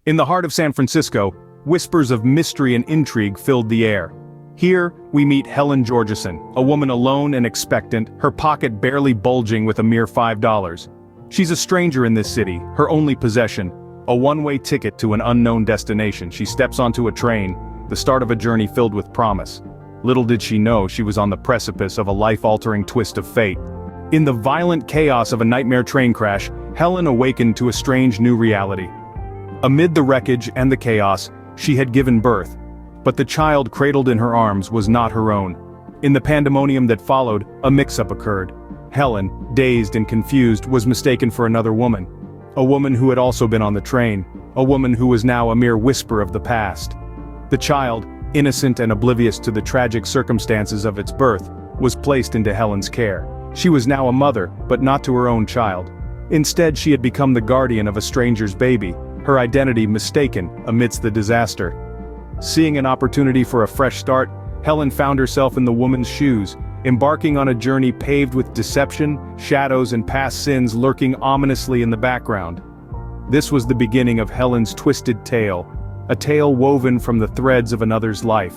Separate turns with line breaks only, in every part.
In the heart of San Francisco, whispers of mystery and intrigue filled the air. Here, we meet Helen Georgesson, a woman alone and expectant, her pocket barely bulging with a mere $5. She's a stranger in this city, her only possession, a one-way ticket to an unknown destination. She steps onto a train, the start of a journey filled with promise. Little did she know she was on the precipice of a life-altering twist of fate. In the violent chaos of a nightmare train crash, Helen awakened to a strange new reality. Amid the wreckage and the chaos, she had given birth, but the child cradled in her arms was not her own. In the pandemonium that followed, a mix-up occurred. Helen, dazed and confused, was mistaken for another woman. A woman who had also been on the train, a woman who was now a mere whisper of the past. The child, innocent and oblivious to the tragic circumstances of its birth, was placed into Helen's care. She was now a mother, but not to her own child. Instead, she had become the guardian of a stranger's baby, her identity mistaken amidst the disaster. Seeing an opportunity for a fresh start, Helen found herself in the woman's shoes, embarking on a journey paved with deception, shadows and past sins lurking ominously in the background. This was the beginning of Helen's twisted tale, a tale woven from the threads of another's life.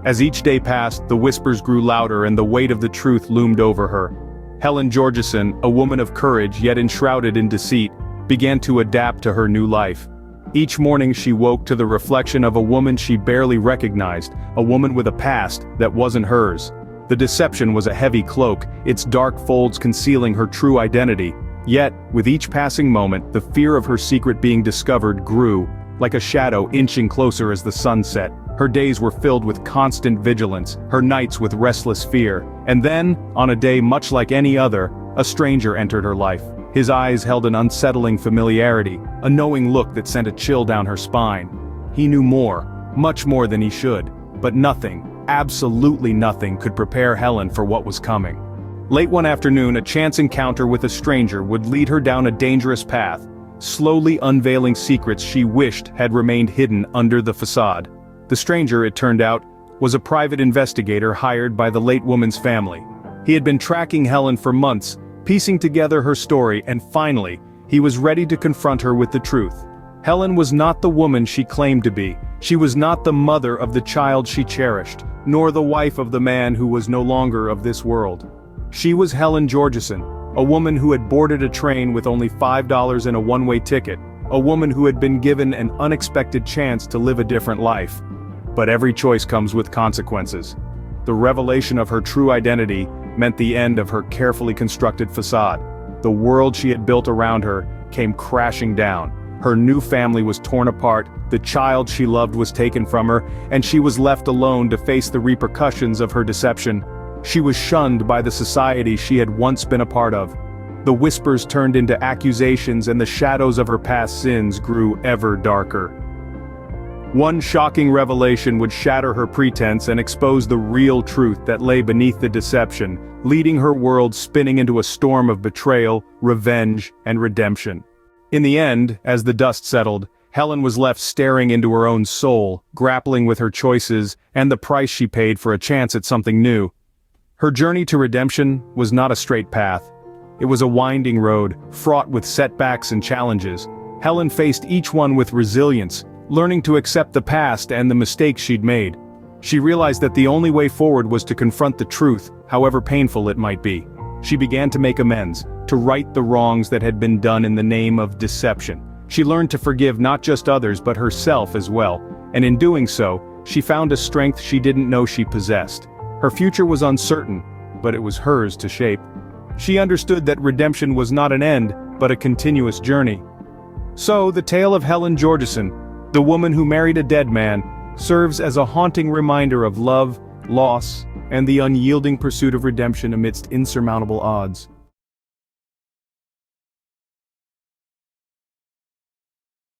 As each day passed, the whispers grew louder and the weight of the truth loomed over her. Helen Georgesson, a woman of courage yet enshrouded in deceit, began to adapt to her new life. Each morning she woke to the reflection of a woman she barely recognized, a woman with a past that wasn't hers. The deception was a heavy cloak, its dark folds concealing her true identity. Yet, with each passing moment, the fear of her secret being discovered grew, like a shadow inching closer as the sun set. Her days were filled with constant vigilance, her nights with restless fear. And then, on a day much like any other, a stranger entered her life. His eyes held an unsettling familiarity, a knowing look that sent a chill down her spine. He knew more, much more than he should, but nothing, absolutely nothing could prepare Helen for what was coming. Late one afternoon, a chance encounter with a stranger would lead her down a dangerous path, slowly unveiling secrets she wished had remained hidden under the facade. The stranger, it turned out, was a private investigator hired by the late woman's family. He had been tracking Helen for months, piecing together her story, and finally, he was ready to confront her with the truth. Helen was not the woman she claimed to be. She was not the mother of the child she cherished, nor the wife of the man who was no longer of this world. She was Helen Georgesson, a woman who had boarded a train with only $5 and a one-way ticket, a woman who had been given an unexpected chance to live a different life. But every choice comes with consequences. The revelation of her true identity meant the end of her carefully constructed facade. The world she had built around her came crashing down. Her new family was torn apart, the child she loved was taken from her, and she was left alone to face the repercussions of her deception. She was shunned by the society she had once been a part of. The whispers turned into accusations and the shadows of her past sins grew ever darker. One shocking revelation would shatter her pretense and expose the real truth that lay beneath the deception, leading her world spinning into a storm of betrayal, revenge, and redemption. In the end, as the dust settled, Helen was left staring into her own soul, grappling with her choices and the price she paid for a chance at something new. Her journey to redemption was not a straight path. It was a winding road, fraught with setbacks and challenges. Helen faced each one with resilience, learning to accept the past and the mistakes she'd made. She realized that the only way forward was to confront the truth, however painful it might be. She began to make amends, to right the wrongs that had been done in the name of deception. She learned to forgive not just others but herself as well, and in doing so, she found a strength she didn't know she possessed. Her future was uncertain, but it was hers to shape. She understood that redemption was not an end, but a continuous journey. So, the tale of Helen Georgesson, the woman who married a dead man, serves as a haunting reminder of love, loss, and the unyielding pursuit of redemption amidst insurmountable odds.